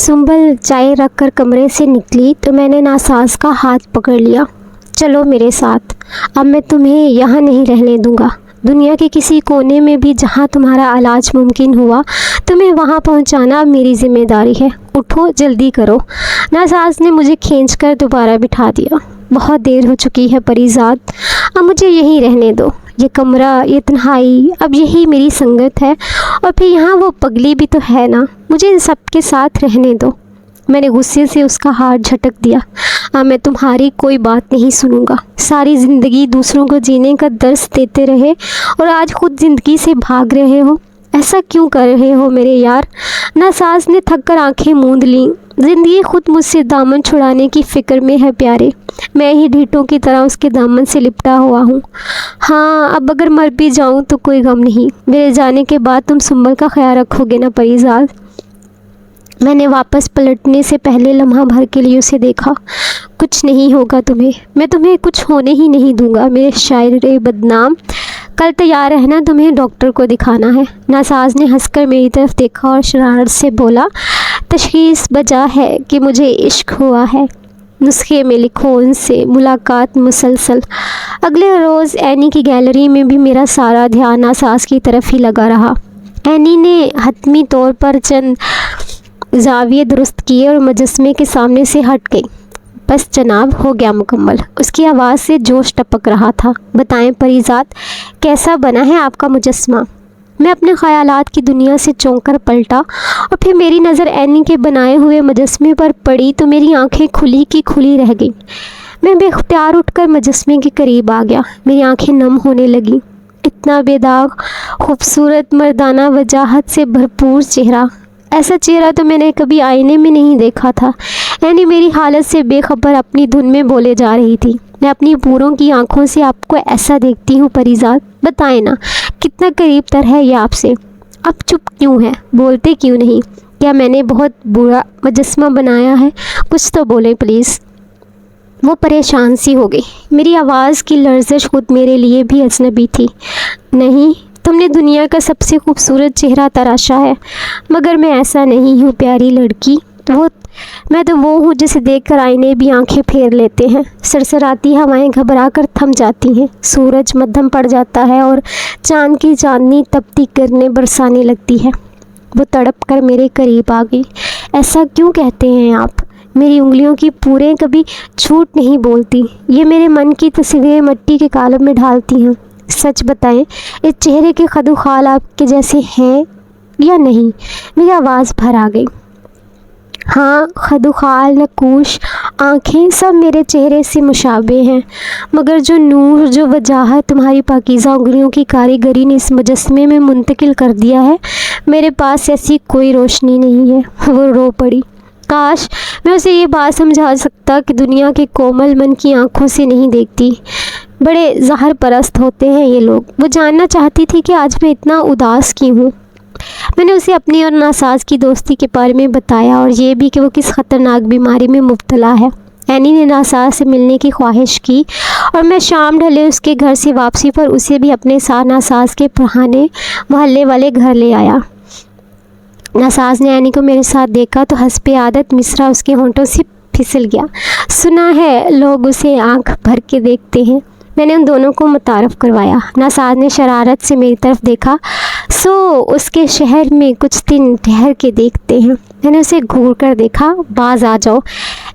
सुंबल चाय रखकर कमरे से निकली तो मैंने नासाज का हाथ पकड़ लिया। चलो मेरे साथ, अब मैं तुम्हें यहाँ नहीं रहने दूँगा। दुनिया के किसी कोने में भी जहाँ तुम्हारा इलाज मुमकिन हुआ, तुम्हें वहाँ पहुँचाना अब मेरी ज़िम्मेदारी है। उठो, जल्दी करो। नासाज ने मुझे खींचकर दोबारा बिठा दिया। बहुत देर हो चुकी है परीज़ाद, अब मुझे यहीं रहने दो। ये कमरा, ये तन्हाई, अब यही मेरी संगत है। और फिर यहाँ वो पगली भी तो है ना, मुझे इन सब के साथ रहने दो। मैंने गुस्से से उसका हाथ झटक दिया। अब मैं तुम्हारी कोई बात नहीं सुनूंगा। सारी ज़िंदगी दूसरों को जीने का दर्स देते रहे और आज खुद ज़िंदगी से भाग रहे हो। ऐसा क्यों कर रहे हो मेरे यार? नासाज ने थक कर आँखें मूंद लीं। ज़िंदगी खुद मुझसे दामन छुड़ाने की फ़िक्र में है प्यारे। मैं ही ढीठों की तरह उसके दामन से लिपटा हुआ हूँ। हाँ, अब अगर मर भी जाऊँ तो कोई गम नहीं। मेरे जाने के बाद तुम सुंबल का ख्याल रखोगे ना परीज़ाद? मैंने वापस पलटने से पहले लम्हा भर के लिए उसे देखा। कुछ नहीं होगा तुम्हें, मैं तुम्हें कुछ होने ही नहीं दूंगा मेरे शायर बदनाम। कल तैयार रहना, तुम्हें डॉक्टर को दिखाना है। नासाज ने हंसकर मेरी तरफ देखा और शरारत से बोला, तशखीस बजा है कि मुझे इश्क हुआ है। नुस्खे में लिखो उनसे मुलाकात मुसलसल। अगले रोज़ एनी की गैलरी में भी मेरा सारा ध्यान नासाज की तरफ ही लगा रहा। एनी ने हतमी तौर पर चंद जाविये दुरुस्त किए और मुजस्मे के सामने से हट गई। बस जनाब, हो गया मुकम्मल। उसकी आवाज़ से जोश टपक रहा था। बताएं परीज़ाद, कैसा बना है आपका मुजस्मा? मैं अपने ख़यालात की दुनिया से चौंक कर पलटा और फिर मेरी नज़र एनी के बनाए हुए मुजस्मे पर पड़ी तो मेरी आंखें खुली की खुली रह गईं। मैं बेख्तियार उठकर मुजस्मे के करीब आ गया। मेरी आंखें नम होने लगीं। इतना बेदाग, खूबसूरत, मर्दाना वजाहत से भरपूर चेहरा, ऐसा चेहरा तो मैंने कभी आईने में नहीं देखा था। एनी मेरी हालत से बेखबर अपनी धुन में बोले जा रही थी। मैं अपनी पूरों की आंखों से आपको ऐसा देखती हूँ परीज़ाद। बताएं ना, कितना करीब तर है ये आपसे? अब चुप क्यों है, बोलते क्यों नहीं? क्या मैंने बहुत बुरा मुजस्मा बनाया है? कुछ तो बोलें प्लीज़। वो परेशान सी हो गई। मेरी आवाज़ की लर्ज़श खुद मेरे लिए भी अजनबी थी। नहीं, तुमने दुनिया का सबसे खूबसूरत चेहरा तराशा है, मगर मैं ऐसा नहीं हूँ प्यारी लड़की। मैं तो वो हूँ जिसे देखकर आईने भी आंखें फेर लेते हैं। सरसराती हवाएं घबरा कर थम जाती हैं। सूरज मध्यम पड़ जाता है और चांद की चांदनी तपती करने बरसाने लगती है। वो तड़प कर मेरे करीब आ गई। ऐसा क्यों कहते हैं आप? मेरी उंगलियों की पूरें कभी झूठ नहीं बोलती। ये मेरे मन की तस्वीरें मिट्टी के कालब में ढालती हैं। सच बताएं, इस चेहरे के खदुखाल आपके जैसे हैं या नहीं? मेरी आवाज़ भर आ गई। हाँ, खदुखाल, नकूश, आँखें सब मेरे चेहरे से मुशाबे हैं, मगर जो नूर, जो वजाहत तुम्हारी पाकीज़ा उंगलियों की कारीगरी ने इस मुजस्मे में मुंतकिल कर दिया है, मेरे पास ऐसी कोई रोशनी नहीं है। वो रो पड़ी। काश मैं उसे ये बात समझा सकता कि दुनिया के कोमल मन की आँखों से नहीं देखती। बड़े ज़हर परस्त होते हैं ये लोग। वो जानना चाहती थी कि आज मैं इतना उदास क्यों हूँ। मैंने उसे अपनी और नासाज की दोस्ती के बारे में बताया और ये भी कि वो किस ख़तरनाक बीमारी में मुब्तला है। एनी ने नासाज से मिलने की ख्वाहिश की और मैं शाम ढले उसके घर से वापसी पर उसे भी अपने साथ नासाज के पुराने मोहल्ले वाले घर ले आया। नासाज ने एनी को मेरे साथ देखा तो हस्बे आदत मिसरा उसके होंठों से फिसल गया। सुना है लोग उसे आंख भर के देखते हैं। मैंने उन दोनों को मुतारफ़ करवाया। नासाज ने शरारत से मेरी तरफ देखा। सो उसके शहर में कुछ दिन ठहर के देखते हैं। मैंने उसे घूर कर देखा। बाज आ जाओ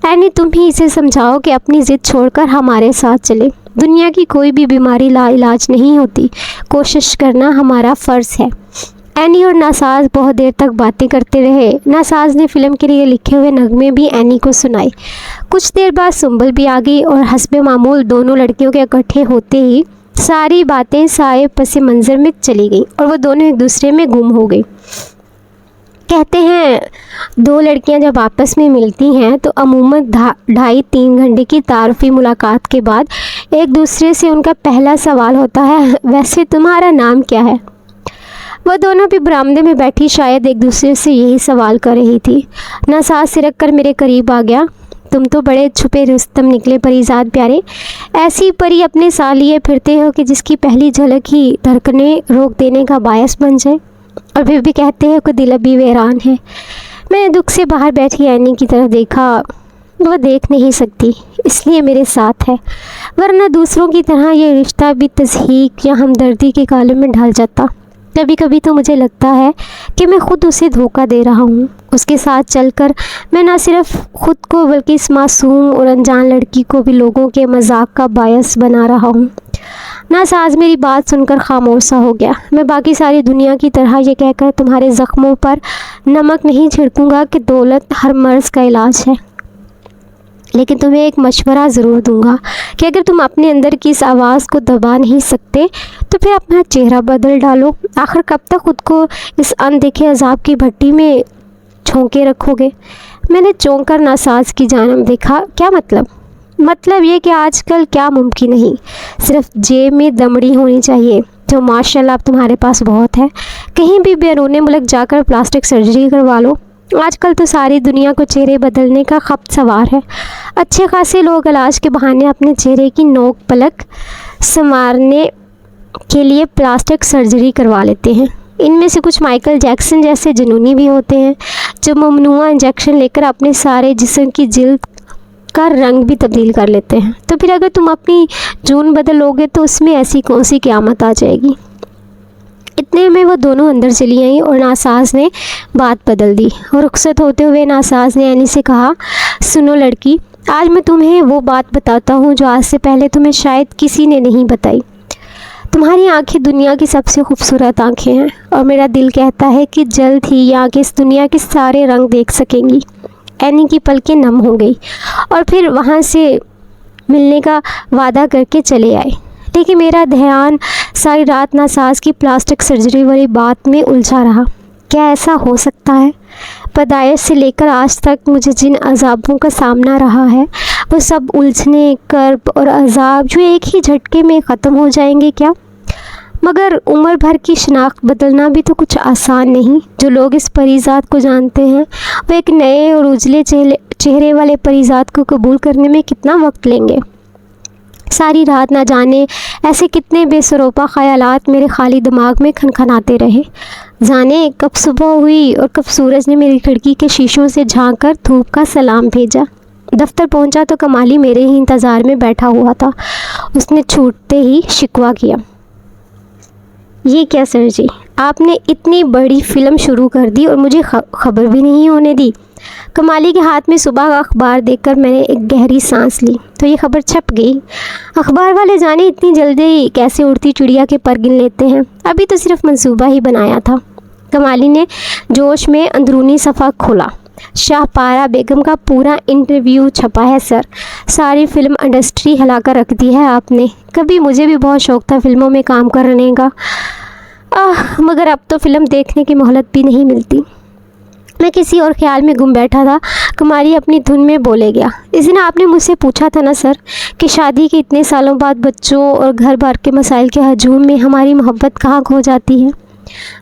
एनी, तुम ही इसे समझाओ कि अपनी ज़िद छोड़कर हमारे साथ चले। दुनिया की कोई भी बीमारी लाइलाज नहीं होती। कोशिश करना हमारा फ़र्ज़ है। एनी और नासाज बहुत देर तक बातें करते रहे। नासाज ने फ़िल्म के लिए लिखे हुए नगमे भी एनी को सुनाए। कुछ देर बाद सुंबल भी आ गई और हस्बे मामूल दोनों लड़कियों के इकट्ठे होते ही सारी बातें साए पस मंज़र में चली गई और वो दोनों एक दूसरे में गुम हो गई। कहते हैं दो लड़कियां जब आपस में मिलती हैं तो अमूमन 2.5-3 घंटे की तारुफी मुलाकात के बाद एक दूसरे से उनका पहला सवाल होता है, वैसे तुम्हारा नाम क्या है? वह दोनों भी बरामदे में बैठी शायद एक दूसरे से यही सवाल कर रही थी। नासाज सिरक कर मेरे करीब आ गया। तुम तो बड़े छुपे रुस्तम निकले परीज़ाद प्यारे। ऐसी परी अपने साथ लिए फिरते हो कि जिसकी पहली झलक ही धड़कनें रोक देने का बायस बन जाए, और फिर भी कहते हैं कि दिल अभी वीरान है। میں نے दुख سے बाहर बैठी ऐनी की तरफ देखा। वो देख नहीं सकती इसलिए मेरे साथ है, वरना दूसरों की तरह ये रिश्ता भी तज़हीक या हमदर्दी के काले में ढल जाता। कभी कभी तो मुझे लगता है कि मैं ख़ुद उसे धोखा दे रहा हूँ। उसके साथ चलकर मैं न सिर्फ ख़ुद को बल्कि इस मासूम और अनजान लड़की को भी लोगों के मजाक का बायस बना रहा हूँ। नासाज मेरी बात सुनकर खामोश सा हो गया। मैं बाकी सारी दुनिया की तरह ये कहकर तुम्हारे ज़ख्मों पर नमक नहीं छिड़कूँगा कि दौलत हर मर्ज़ का इलाज है, लेकिन तुम्हें एक मशवरा ज़रूर दूंगा कि अगर तुम अपने अंदर की इस आवाज़ को दबा नहीं सकते तो फिर अपना चेहरा बदल डालो। आखिर कब तक खुद को इस अनदेखे अजाब की भट्टी में झोंके रखोगे? मैंने चौंक कर नासाज की जानब देखा। क्या मतलब ये कि आजकल क्या मुमकिन नहीं, सिर्फ जेब में दमड़ी होनी चाहिए, जो माशाल्लाह अब तुम्हारे पास बहुत है। कहीं भी बैरून मुल्क जाकर प्लास्टिक सर्जरी करवा लो। आजकल तो सारी दुनिया को चेहरे बदलने का खपत सवार है। अच्छे खासे लोग इलाज के बहाने अपने चेहरे की नोक पलक संवारने के लिए प्लास्टिक सर्जरी करवा लेते हैं। इनमें से कुछ माइकल जैक्सन जैसे जुनूनी भी होते हैं, जो ममनुआ इंजेक्शन लेकर अपने सारे जिस्म की जिल्द का रंग भी तब्दील कर लेते हैं। तो फिर अगर तुम अपनी जून बदलोगे तो उसमें ऐसी कौन सी क़यामत आ जाएगी? इतने में वो दोनों अंदर चली आईं और नासाज ने बात बदल दी। और रुखसत होते हुए नासाज ने ऐनी से कहा, सुनो लड़की, आज मैं तुम्हें वो बात बताता हूँ जो आज से पहले तुम्हें शायद किसी ने नहीं बताई। तुम्हारी आंखें दुनिया की सबसे खूबसूरत आंखें हैं और मेरा दिल कहता है कि जल्द ही ये आंखें इस दुनिया के सारे रंग देख सकेंगी। ऐनी की पलकें नम हो गई और फिर वहाँ से मिलने का वादा करके चले आए। लेकिन मेरा ध्यान सारी रात नासाज की प्लास्टिक सर्जरी वाली बात में उलझा रहा। क्या ऐसा हो सकता है? पैदाइश से लेकर आज तक मुझे जिन अजाबों का सामना रहा है, वो सब उलझने, कर्ब और अजाब जो एक ही झटके में ख़त्म हो जाएंगे क्या? मगर उम्र भर की शनाख्त बदलना भी तो कुछ आसान नहीं। जो लोग इस परीज़ात को जानते हैं वो एक नए और उजले चेहरे वाले परीज़ात को कबूल करने में कितना वक्त लेंगे। सारी रात ना जाने ऐसे कितने बेसरोपा ख़यालात मेरे खाली दिमाग में खनखनाते रहे। जाने कब सुबह हुई और कब सूरज ने मेरी खिड़की के शीशों से झांक कर धूप का सलाम भेजा। दफ्तर पहुंचा तो कमाली मेरे ही इंतज़ार में बैठा हुआ था। उसने छूटते ही शिकवा किया, ये क्या सर जी, आपने इतनी बड़ी फ़िल्म शुरू कर दी और मुझे खबर भी नहीं होने दी। कमाली के हाथ में सुबह का अखबार देखकर मैंने एक गहरी सांस ली तो ये खबर छप गई। अखबार वाले जाने इतनी जल्दी कैसे उड़ती चिड़िया के पर गिन लेते हैं, अभी तो सिर्फ मंसूबा ही बनाया था। कमाली ने जोश में अंदरूनी सफ़ा खोला। शाहपारा बेगम का पूरा इंटरव्यू छपा है सर, सारी फिल्म इंडस्ट्री हिलाकर रख दी है आपने। कभी मुझे भी बहुत शौक़ था फिल्मों में काम करने का, मगर अब तो फ़िल्म देखने की मोहलत भी नहीं मिलती। मैं किसी और ख्याल में गुम बैठा था। कमाली अपनी धुन में बोले गया, इस दिन आपने मुझसे पूछा था ना सर कि शादी के इतने सालों बाद बच्चों और घर बार के मसाइल के हजूम में हमारी मोहब्बत कहाँ खो जाती है।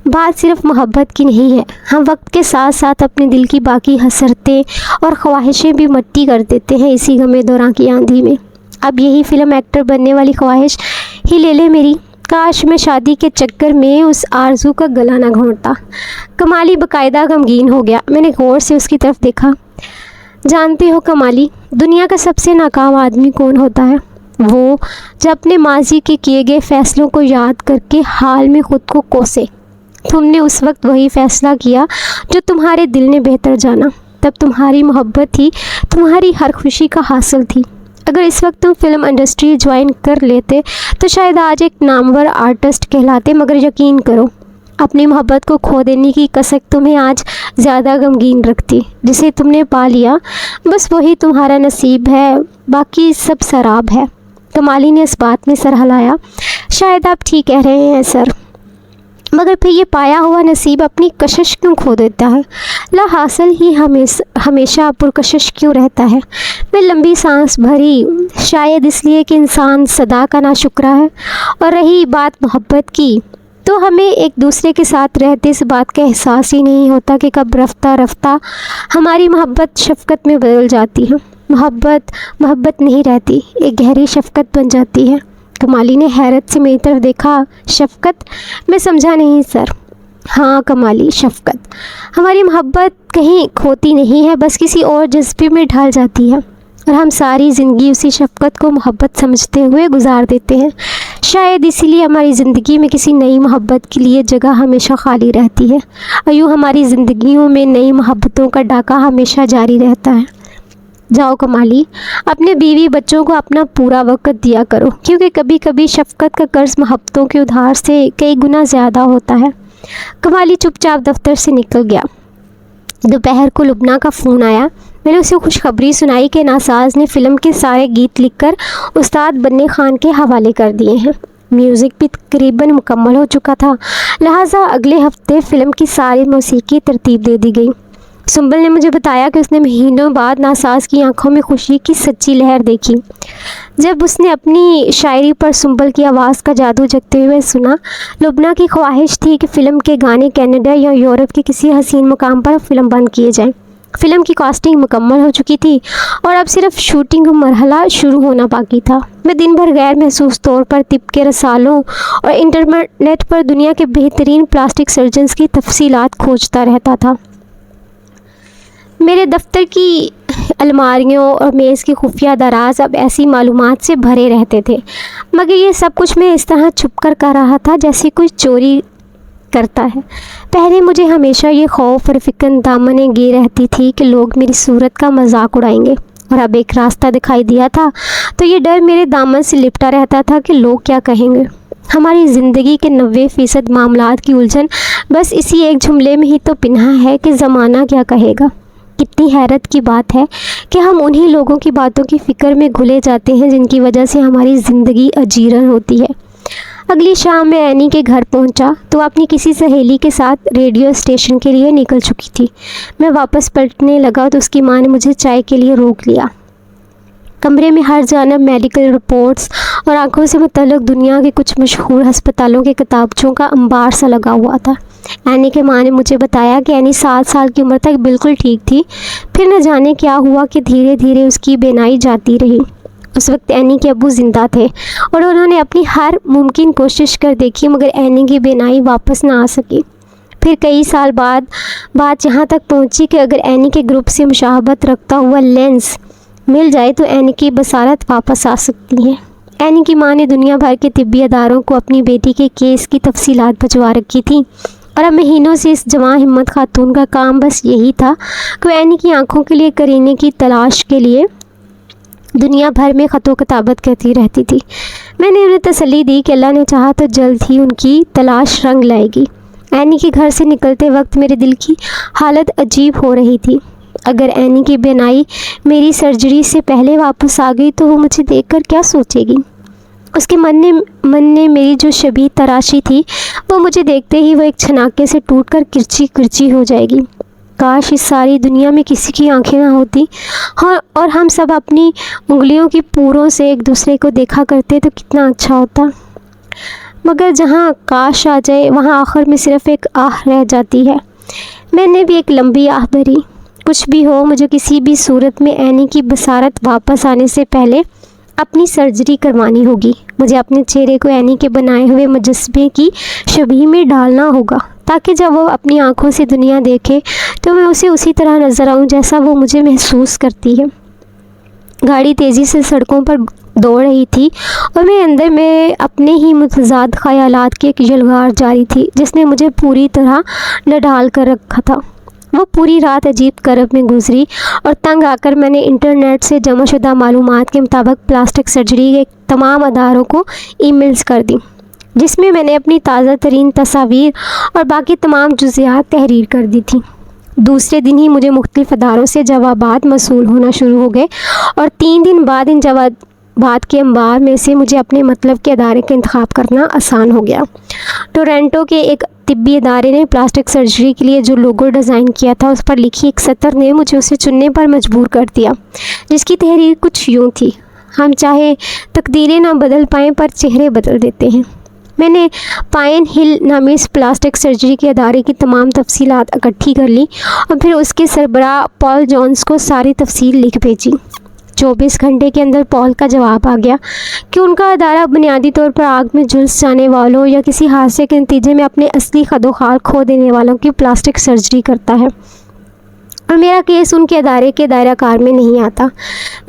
बात सिर्फ मोहब्बत की नहीं है, हम वक्त के साथ साथ अपने दिल की बाकी हसरतें और ख्वाहिशें भी मट्टी कर देते हैं इसी गमे दौरान की आंधी में। अब यही फ़िल्म एक्टर बनने वाली ख्वाहिश ही ले ले मेरी। काश मैं शादी के चक्कर में उस आरज़ू का गला ना घोंटता। कमाली बाकायदा गमगीन हो गया। मैंने गौर से उसकी तरफ देखा। जानते हो कमाली, दुनिया का सबसे नाकाम आदमी कौन होता है? वो जो अपने माजी के किए गए फ़ैसलों को याद करके हाल में ख़ुद को कोसे। तुमने उस वक्त वही फ़ैसला किया जो तुम्हारे दिल ने बेहतर जाना। तब तुम्हारी मोहब्बत ही तुम्हारी हर खुशी का हासिल थी। अगर इस वक्त तुम फिल्म इंडस्ट्री ज्वाइन कर लेते तो शायद आज एक नामवर आर्टिस्ट कहलाते। मगर यकीन करो, अपनी मोहब्बत को खो देने की कसक तुम्हें आज ज़्यादा गमगीन रखती। जिसे तुमने पा लिया बस वही तुम्हारा नसीब है, बाकी सब शराब है। कमाली ने इस बात में सर हिलाया। शायद आप ठीक कह रहे हैं सर, मगर फिर ये पाया हुआ नसीब अपनी कशिश क्यों खो देता है? ला हासिल ही हमेशा पुरकशिश क्यों रहता है? मैं लंबी सांस भरी, शायद इसलिए कि इंसान सदा का नाशुक्रा है। और रही बात मोहब्बत की, तो हमें एक दूसरे के साथ रहते इस बात का एहसास ही नहीं होता कि कब रफ्ता रफ्ता हमारी मोहब्बत शफ़क़त में बदल जाती है। मोहब्बत नहीं रहती, एक गहरी शफ़क़त बन जाती है। कमाली ने हैरत से मेरी तरफ देखा। शफ़क़त? मैं समझा नहीं सर। ہاں کمالی، شفقت۔ ہماری محبت کہیں کھوتی نہیں ہے، بس کسی اور جذبے میں ڈھل جاتی ہے، اور ہم ساری زندگی اسی شفقت کو محبت سمجھتے ہوئے گزار دیتے ہیں۔ شاید اسی لیے ہماری زندگی میں کسی نئی محبت کے لیے جگہ ہمیشہ خالی رہتی ہے، اور یوں ہماری زندگیوں میں نئی محبتوں کا ڈاکہ ہمیشہ جاری رہتا ہے۔ جاؤ کمالی، اپنے بیوی بچوں کو اپنا پورا وقت دیا کرو، کیونکہ کبھی کبھی شفقت کا قرض محبتوں کے ادھار سے کئی گنا زیادہ ہوتا ہے۔ کمالی چپ چاپ دفتر سے نکل گیا۔ دوپہر کو لبنہ کا فون آیا۔ میں نے اسے خوشخبری سنائی کہ ناساز نے فلم کے سارے گیت لکھ کر استاد بننے خان کے حوالے کر دیے ہیں۔ میوزک بھی تقریباً مکمل ہو چکا تھا، لہٰذا اگلے ہفتے فلم کی ساری موسیقی ترتیب دے دی گئی۔ سنبل نے مجھے بتایا کہ اس نے مہینوں بعد ناساز کی آنکھوں میں خوشی کی سچی لہر دیکھی۔ جب اس نے اپنی شاعری پر سنبل کی آواز کا جادو جگتے ہوئے سنا، لبنہ کی خواہش تھی کہ فلم کے گانے کینیڈا یا یورپ کے کسی حسین مقام پر فلم بند کیے جائیں۔ فلم کی کاسٹنگ مکمل ہو چکی تھی اور اب صرف شوٹنگ کا مرحلہ شروع ہونا باقی تھا۔ میں دن بھر غیر محسوس طور پر طب کے رسالوں اور انٹرنیٹ پر دنیا کے بہترین پلاسٹک سرجنز کی تفصیلات کھوجتا رہتا تھا۔ میرے دفتر کی الماریوں اور میز کے خفیہ دراز اب ایسی معلومات سے بھرے رہتے تھے، مگر یہ سب کچھ میں اس طرح چھپ کر رہا تھا جیسے کوئی چوری کرتا ہے۔ پہلے مجھے ہمیشہ یہ خوف اور فکر دامنیں گیر رہتی تھی کہ لوگ میری صورت کا مذاق اڑائیں گے، اور اب ایک راستہ دکھائی دیا تھا تو یہ ڈر میرے دامن سے لپٹا رہتا تھا کہ لوگ کیا کہیں گے۔ ہماری زندگی کے 90% معاملات کی الجھن بس اسی ایک جملے میں ہی تو پنہا ہے کہ زمانہ کیا کہے گا۔ کتنی حیرت کی بات ہے کہ ہم انہی لوگوں کی باتوں کی فکر میں گھلے جاتے ہیں جن کی وجہ سے ہماری زندگی اجیرن ہوتی ہے۔ اگلی شام میں اینی کے گھر پہنچا تو وہ اپنی کسی سہیلی کے ساتھ ریڈیو اسٹیشن کے لیے نکل چکی تھی۔ میں واپس پلٹنے لگا تو اس کی ماں نے مجھے چائے کے لیے روک لیا۔ کمرے میں ہر جانب میڈیکل رپورٹس اور آنکھوں سے متعلق دنیا کے کچھ مشہور ہسپتالوں کے کتابچوں کا انبار سا لگا ہوا تھا۔ اینی کے ماں نے مجھے بتایا کہ اینی 7 سال کی عمر تک بالکل ٹھیک تھی، پھر نہ جانے کیا ہوا کہ دھیرے دھیرے اس کی بینائی جاتی رہی۔ اس وقت اینی کے ابو زندہ تھے اور انہوں نے اپنی ہر ممکن کوشش کر دیکھی، مگر اینی کی بینائی واپس نہ آ سکی۔ پھر کئی سال بعد بات یہاں تک پہنچی کہ اگر اینی کے گروپ سے مشابہت رکھتا ہوا لینس مل جائے تو اینی کی بصارت واپس آ سکتی ہے۔ اینی کی ماں نے دنیا بھر کے طبی اداروں کو اپنی بیٹی کے کیس کی تفصیلات بھجوا رکھی تھی، اور اب مہینوں سے اس جواں ہمت خاتون کا کام بس یہی تھا کہ وہ اینی کی آنکھوں کے لیے کرینے کی تلاش کے لیے دنیا بھر میں خط و کتابت کرتی رہتی تھی۔ میں نے انہیں تسلی دی کہ اللہ نے چاہا تو جلد ہی ان کی تلاش رنگ لائے گی۔ اینی کے گھر سے نکلتے وقت میرے دل کی حالت عجیب ہو رہی تھی۔ اگر اینی کی بینائی میری سرجری سے پہلے واپس آ گئی تو وہ مجھے دیکھ کر کیا سوچے گی؟ اس کے من نے میری جو شبیہ تراشی تھی وہ مجھے دیکھتے ہی وہ ایک چھناکے سے ٹوٹ کر کرچی کرچی ہو جائے گی۔ کاش اس ساری دنیا میں کسی کی آنکھیں نہ ہوتی اور ہم سب اپنی انگلیوں کی پوروں سے ایک دوسرے کو دیکھا کرتے تو کتنا اچھا ہوتا۔ مگر جہاں کاش آ جائے وہاں آخر میں صرف ایک آہ رہ جاتی ہے۔ میں نے بھی ایک لمبی آہ بھری۔ کچھ بھی ہو، مجھے کسی بھی صورت میں اینی کی بصارت واپس آنے سے پہلے اپنی سرجری کروانی ہوگی۔ مجھے اپنے چہرے کو اینی کے بنائے ہوئے مجسمے کی شبیہ میں ڈالنا ہوگا، تاکہ جب وہ اپنی آنکھوں سے دنیا دیکھے تو میں اسے اسی طرح نظر آؤں جیسا وہ مجھے محسوس کرتی ہے۔ گاڑی تیزی سے سڑکوں پر دوڑ رہی تھی اور میں اندر میں اپنے ہی متضاد خیالات کی ایک یلغار جاری تھی جس نے مجھے پوری طرح نڈال کر رکھا تھا۔ وہ پوری رات عجیب کرب میں گزری اور تنگ آ کر میں نے انٹرنیٹ سے جمع شدہ معلومات کے مطابق پلاسٹک سرجری کے تمام اداروں کو ای میلز کر دی، جس میں میں نے اپنی تازہ ترین تصاویر اور باقی تمام جزیات تحریر کر دی تھیں۔ دوسرے دن ہی مجھے مختلف اداروں سے جوابات موصول ہونا شروع ہو گئے اور 3 دن بعد ان جوابات کے انبار میں سے مجھے اپنے مطلب کے ادارے کا انتخاب کرنا آسان ہو گیا۔ ٹورنٹو کے ایک طبی ادارے نے پلاسٹک سرجری کے لیے جو لوگو ڈیزائن کیا تھا اس پر لکھی ایک سطر نے مجھے اسے چننے پر مجبور کر دیا، جس کی تحریر کچھ یوں تھی: ہم چاہے تقدیریں نہ بدل پائیں پر چہرے بدل دیتے ہیں۔ میں نے پائن ہل نامی اس پلاسٹک سرجری کے ادارے کی تمام تفصیلات اکٹھی کر لی اور پھر اس کے سربراہ پال جونز کو ساری تفصیل لکھ بھیجی۔ 24 घंटे के अंदर पॉल का जवाब आ गया कि उनका अदारा बुनियादी तौर पर आग में झुलस जाने वालों या किसी हादसे के नतीजे में अपने असली खदोखाल खो देने वालों की प्लास्टिक सर्जरी करता है, और मेरा केस उनके अदारे के दायरा कार में नहीं आता।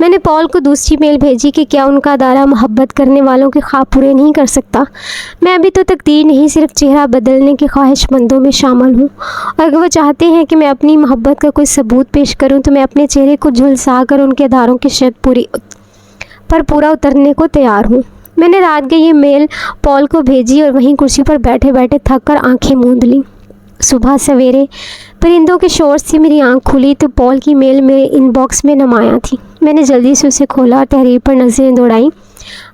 मैंने पॉल को दूसरी मेल भेजी कि क्या उनका अदारा मोहब्बत करने वालों के ख्वाब पूरे नहीं कर सकता। मैं अभी तो तकदीर नहीं, सिर्फ चेहरा बदलने के ख्वाहिशमंदों में शामिल हूँ, और अगर वो चाहते हैं कि मैं अपनी मोहब्बत का कोई सबूत पेश करूँ तो मैं अपने चेहरे को झुलसा कर उनके अदारों की शर्त पूरा उतरने को तैयार हूँ। मैंने रात के ये मेल पॉल को भेजी और वहीं कुर्सी पर बैठे बैठे थक कर आँखें मूंद लीं। सुबह सवेरे परिंदों के शोर से मेरी आंख खुली तो पॉल की मेल मेरे इनबॉक्स में नुमायां थी। मैंने जल्दी से उसे खोला और तहरीर पर नज़रें दौड़ाईं।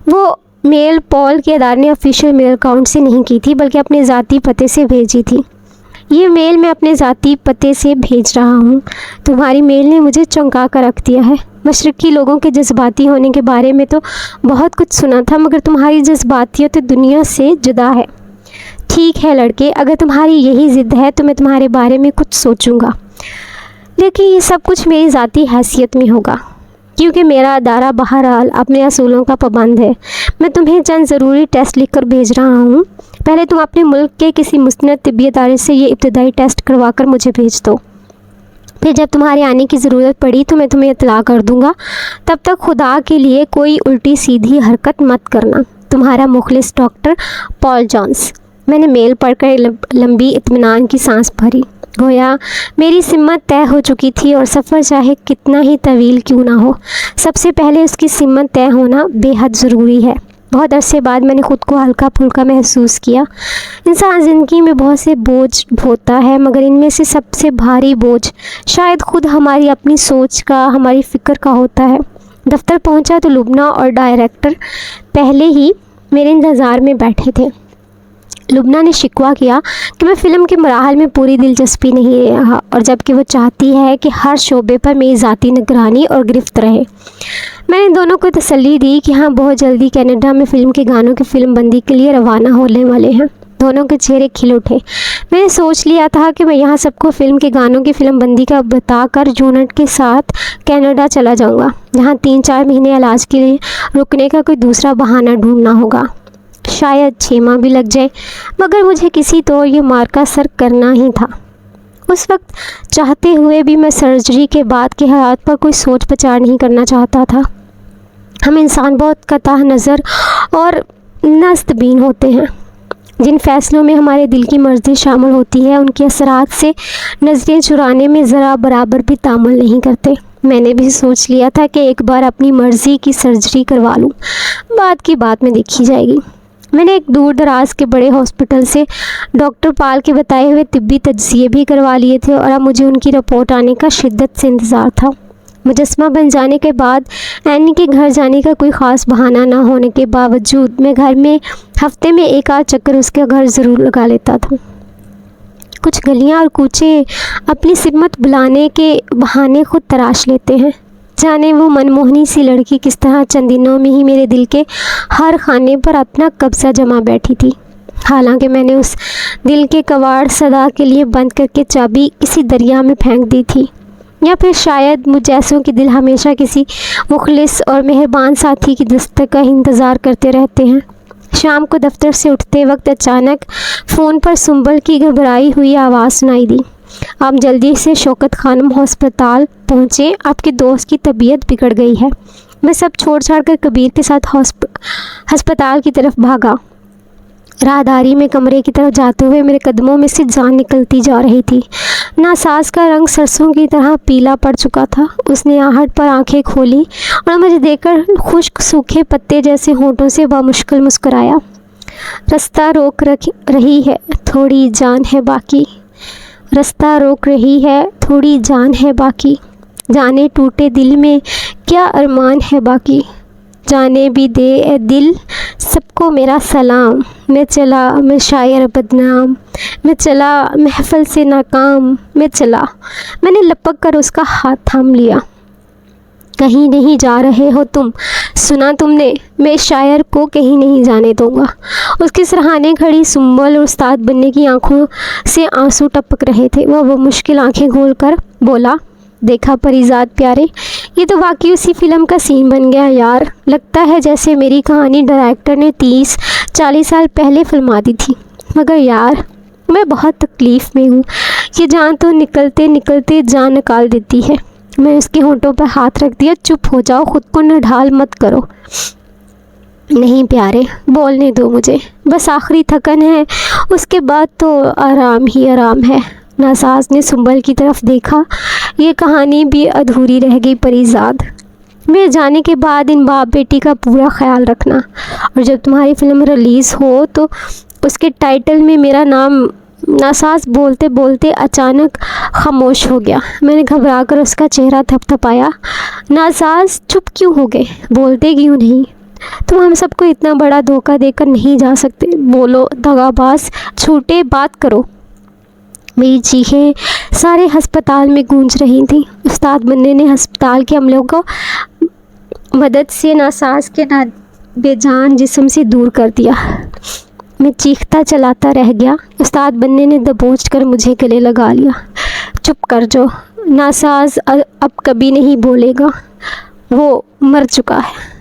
वो मेल पॉल के अदारे ने ऑफिशियल मेल अकाउंट से नहीं की थी, बल्कि अपने ज़ाती पते से भेजी थी। ये मेल मैं अपने ज़ाती पते से भेज रहा हूँ। तुम्हारी मेल ने मुझे चौंका कर रख दिया है। मशरक़ी लोगों के जज्बाती होने के बारे में तो बहुत कुछ सुना था, मगर तुम्हारी जज्बातियत तो दुनिया से जुदा है। ठीक है लड़के, अगर तुम्हारी यही ज़िद है तो मैं तुम्हारे बारे में कुछ सोचूंगा, लेकिन ये सब कुछ मेरी ज़ाती हैसियत में होगा, क्योंकि मेरा अदारा बहरहाल अपने असूलों का पाबंद है। मैं तुम्हें चंद ज़रूरी टेस्ट लिख कर भेज रहा हूँ। पहले तुम अपने मुल्क के किसी मुस्तनद तिब्बी इदारे से ये इब्तदाई टेस्ट करवा कर मुझे भेज दो। फिर जब तुम्हारे आने की ज़रूरत पड़ी तो मैं तुम्हें इत्तला कर दूँगा। तब तक खुदा के लिए कोई उल्टी सीधी हरकत मत करना। तुम्हारा मुखलिस डॉक्टर पॉल जॉन्स। मैंने मेल पढ़कर लंबी इत्मीनान की सांस भरी। गोया मेरी सिम्मत तय हो चुकी थी, और सफ़र चाहे कितना ही तवील क्यों ना हो, सबसे पहले उसकी सिम्मत तय होना बेहद ज़रूरी है। बहुत अरसे बाद मैंने ख़ुद को हल्का फुल्का महसूस किया। इंसान ज़िंदगी में बहुत से बोझ ढोता है, मगर इनमें से सबसे भारी बोझ शायद ख़ुद हमारी अपनी सोच का, हमारी फ़िक्र का होता है। दफ्तर पहुंचा तो लुबना और डायरेक्टर पहले ही मेरे इंतज़ार में बैठे थे। लुबना ने शिकवा किया कि मैं फ़िल्म के मराहल में पूरी दिलचस्पी नहीं रहा, और जबकि वो चाहती है कि हर शोबे पर मेरी ज़ाती निगरानी और गिरफ्त रहे। मैंने दोनों को तसल्ली दी कि हाँ, बहुत जल्दी कनाडा में फ़िल्म के गानों की फ़िल्म बंदी के लिए रवाना होने वाले हैं। दोनों के चेहरे खिल उठे। मैंने सोच लिया था कि मैं यहाँ सबको फ़िल्म के गानों की फ़िल्म बंदी का बताकर यूनिट के साथ कनाडा चला जाऊँगा, जहाँ 3-4 महीने इलाज के लिए रुकने का कोई दूसरा बहाना ढूंढना होगा। शायद 6 माह भी लग जाए, मगर मुझे किसी तो ये मार्का सर करना ही था। उस वक्त चाहते हुए भी मैं सर्जरी के बाद के हालात पर कोई सोच विचार नहीं करना चाहता था। हम इंसान बहुत कताह नज़र और नस्तबीन होते हैं। जिन फैसलों में हमारे दिल की मर्ज़ी शामिल होती है, उनके असरात से नज़रें चुराने में ज़रा बराबर भी तामुल नहीं करते। मैंने भी सोच लिया था कि एक बार अपनी मर्ज़ी की सर्जरी करवा लूँ, बाद की बात में देखी जाएगी। मैंने एक दूर दराज के बड़े हॉस्पिटल से डॉक्टर पाल के बताए हुए तिब्बी तज्ज़िये भी करवा लिए थे, और अब मुझे उनकी रिपोर्ट आने का शिद्दत से इंतज़ार था। मुजस्समा बन जाने के बाद एनी के घर जाने का कोई ख़ास बहाना ना होने के बावजूद मैं घर में हफ्ते में एक आध चक्कर उसके घर ज़रूर लगा लेता था। कुछ गलियां और कूचे अपनी सिम्मत बुलाने के बहाने खुद तराश लेते हैं। जाने वो मनमोहनी सी लड़की किस तरह चंद दिनों में ही मेरे दिल के हर खाने पर अपना कब्ज़ा जमा बैठी थी। हालांकि मैंने उस दिल के कवाड़ सदा के लिए बंद करके चाबी किसी दरिया में फेंक दी थी, या फिर शायद मुझ जैसों के दिल हमेशा किसी मुखलिस और मेहरबान साथी की दस्तक का इंतज़ार करते रहते हैं। शाम को दफ्तर से उठते वक्त अचानक फ़ोन पर सुंबल की घबराई हुई आवाज़ सुनाई दी। आप जल्दी से शौकत खानम हस्पताल पहुँचे, आपके दोस्त की तबीयत बिगड़ गई है। मैं सब छोड़ छाड़ कर कबीर के साथ हस्पताल की तरफ भागा। राहदारी में कमरे की तरफ जाते हुए मेरे कदमों में से जान निकलती जा रही थी। नासाज का रंग सरसों की तरह पीला पड़ चुका था। उसने आहट पर आंखें खोली और मुझे देखकर खुश्क सूखे पत्ते जैसे होंठों से बामुश्किल मुस्कुराया। रास्ता रोक रही है, थोड़ी जान है बाकी। रास्ता रोक रही है, थोड़ी जान है बाकी। जाने टूटे दिल में क्या अरमान है बाकी। जाने भी दे ए दिल सबको मेरा सलाम। मैं चला मैं शायर बदनाम, मैं चला महफिल से नाकाम, मैं चला। मैंने लपक कर उसका हाथ थाम लिया। कहीं नहीं जा रहे हो तुम, सुना तुमने? मैं शायर को कहीं नहीं जाने दूंगा। उसके सराहने खड़ी सुंबल और उस्ताद बनने की आंखों से आंसू टपक रहे थे। वह मुश्किल आंखें खोल कर बोला, دیکھا پریزاد پیارے، یہ تو واقعی اسی فلم کا سین بن گیا یار، لگتا ہے جیسے میری کہانی ڈائریکٹر نے 30-40 سال پہلے فلما دی تھی۔ مگر یار میں بہت تکلیف میں ہوں، یہ جان تو نکلتے نکلتے جان نکال دیتی ہے۔ میں اس کے ہونٹوں پر ہاتھ رکھ دیا، چپ ہو جاؤ، خود کو نڈھال مت کرو۔ نہیں پیارے، بولنے دو مجھے، بس آخری تھکن ہے، اس کے بعد تو آرام ہی آرام ہے۔ ناساز نے سنبل کی طرف دیکھا، یہ کہانی بھی ادھوری رہ گئی پریزاد، میرے جانے کے بعد ان باپ بیٹی کا پورا خیال رکھنا، اور جب تمہاری فلم ریلیز ہو تو اس کے ٹائٹل میں میرا نام۔ ناساز بولتے بولتے اچانک خاموش ہو گیا۔ میں نے گھبرا کر اس کا چہرہ تھپ تھپایا۔ ناساز چپ کیوں ہو گئے؟ بولتے کیوں نہیں؟ تم ہم سب کو اتنا بڑا دھوکہ دے کر نہیں جا سکتے، بولو دغا باز، چھوٹے بات کرو۔ میری چیخیں سارے ہسپتال میں گونج رہی تھیں۔ استاد بندے نے ہسپتال کے عملوں کو مدد سے ناساز کے بے جان جسم سے دور کر دیا۔ میں چیختا چلاتا رہ گیا۔ استاد بندے نے دبوچ کر مجھے گلے لگا لیا۔ چپ کر جو، ناساز اب کبھی نہیں بولے گا، وہ مر چکا ہے۔